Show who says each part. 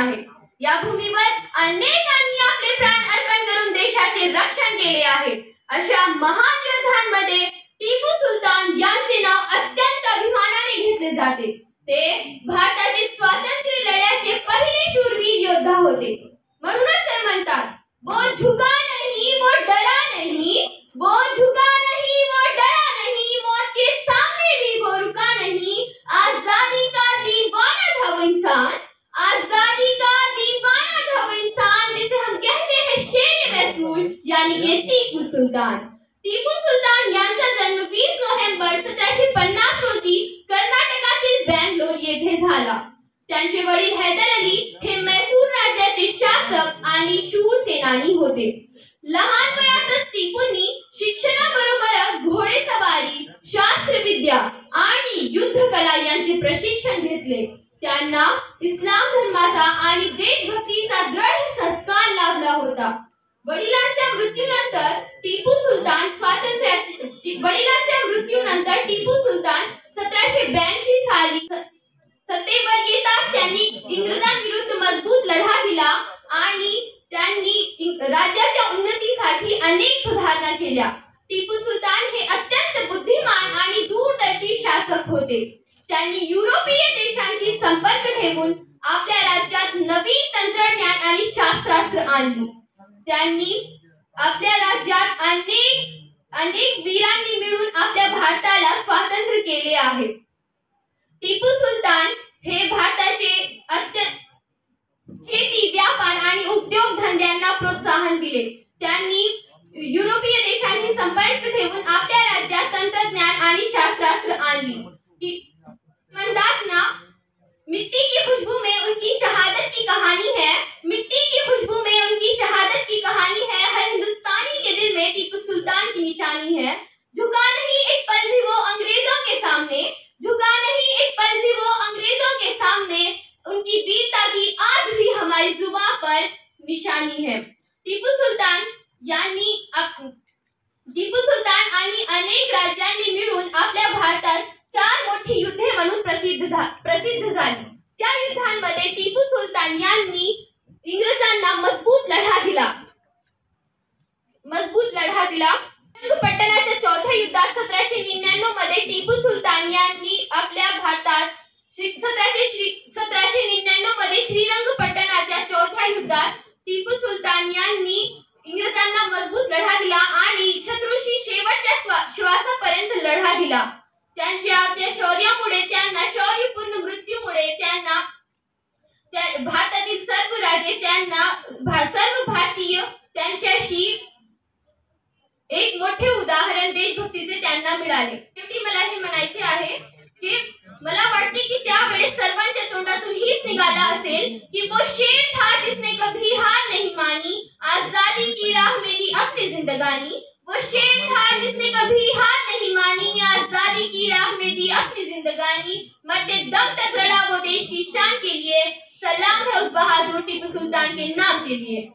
Speaker 1: आहे। या भूमीवर अनेकांनी आपले प्राण अर्पण करून देशाचे रक्षण केले आहे। अशा महान योद्ध्यांमध्ये टिपू सुलतान यांचे नाव अत्यंत अभिमानाने घेतले जाते। ते भारताचे स्वातंत्र्य लढ्याचे पहिले शूरवीर योद्धा होते। म्हणूनच तर म्हणतात, वो झुका नहीं वो डरा नहीं, वो झुका नहीं वो डरा नहीं, मौत के सामने भी वो रुका नहीं। आजादी का दीवाना था वो इंसान, आजादी का दीवाना था वो इंसान, जिसे हम कहते हैं शेर महसूस यानी कि टिपू सुलतान। टिपू सुलतान यांचा जन्म 20 नोव्हेंबर 1750 रोजी कर्नाटकातील बंगलोर येथे झाला। त्यांचे वडील हैदर अली हे मैसूर राज्याचे शासक आणि शूर सेनानी होते। लहान वयातच टिपूंनी शिक्षणाबरोबरच घोडेसवारी, शास्त्रविद्या आणि युद्धकला यांचे प्रशिक्षण घेतले। त्यांना इस्लाम धर्माचा आणि देशभक्तीचा दृढ संस्कार लाभला होता। वडिलांच्या मृत्यूनंतर टिपू सुलतान 1782 साली सत्तेवर येताच त्यांनी इंग्रजांविरुद्ध मजबूत लढा दिला आणि त्यांनी राज्याच्या उन्नतीसाठी अनेक सुधारणा केल्या। टिपू सुलतान हे अत्यंत बुद्धिमान आणि दूरदर्शी शासक होते। त्यांनी युरोपीय देशांशी संपर्क ठेवून आपल्या राज्यात नवीन तंत्रज्ञान आणि शास्त्रास्त्र आणली। त्यांनी आपल्या राज्यात अनेक वीरांनी मिळून आपल्या भारताला स्वातंत्र्य केले आहे। टिपू सुलतान हे भारताचे शेती, व्यापार आणि उद्योग धंद्यांना प्रोत्साहन दिले। त्यांनी युरोपीय देशांशी संपर्क ठेवून आपल्या राज्यात तंत्रज्ञान आणि शास्त्रास्त्र आणली। म्हणतात ना, मिट्टी की खुशबू में उनकी शहादत की कहानी है, मिट्टी की खुशबू में उनकी शहादत की कहानी है। हर हिंदुस्तानी के दिल में टिपू सुल्तान की निशानी है। झुका नहीं एक पल भी वो अंग्रेजों के सामने, झुका नहीं एक पल भी वो अंग्रेजों के सामने। उनकी वीरता की आज भी हमारी जुबान पर निशानी है। टिपू सुलतान आणि अनेक राज्यांनी मिळून आपल्या भारतात 4 मोठी युद्धे म्हणून प्रसिद्ध झाली। त्या युद्धांमध्ये टिपू सुलतान यांनी इंग्रजांना मजबूत लढा दिला। श्रीरंगपट्टणाच्या चौथ्या युद्धात 1799 मध्ये टिपू सुलतान यांनी आपल्या भारतात 1799 मध्ये श्रीरंगपट्टणाच्या चौथ्या युद्धात टिपू सुलतान यांनी इंग्रजांना मजबूत लढा दिला आणि शत्रूशी शेवटच्या श्वासापर्यंत लढा दिला। त्यांच्या त्या शौर्यामुळे, त्यांना शौर्यपूर्ण मृत्यूमुळे त्यांना भारतातील सर्व राजे, सर्व भारतीय त्यांच्याशी एक मोठे उदाहरण देशभक्तीचे त्यांना मिळाले। शेवटी मला हे म्हणायचे आहे की मला वाटते की त्यावेळेस सर्वांच्या तोंडातून हीच निघाला असेल की वो शेर था जिसने कभी हार नहीं मानी, आजादी की राह में दी अपनी जिंदगानी। वो शेर था जिसने कभी हार नहीं मानी, आजादी की राह में दी अपनी जिंदगानी। मरते दम तक लड़ा वो देश की शान के लिए, सलाम है उस बहादुर टिपू सुल्तान के नाम के लिए।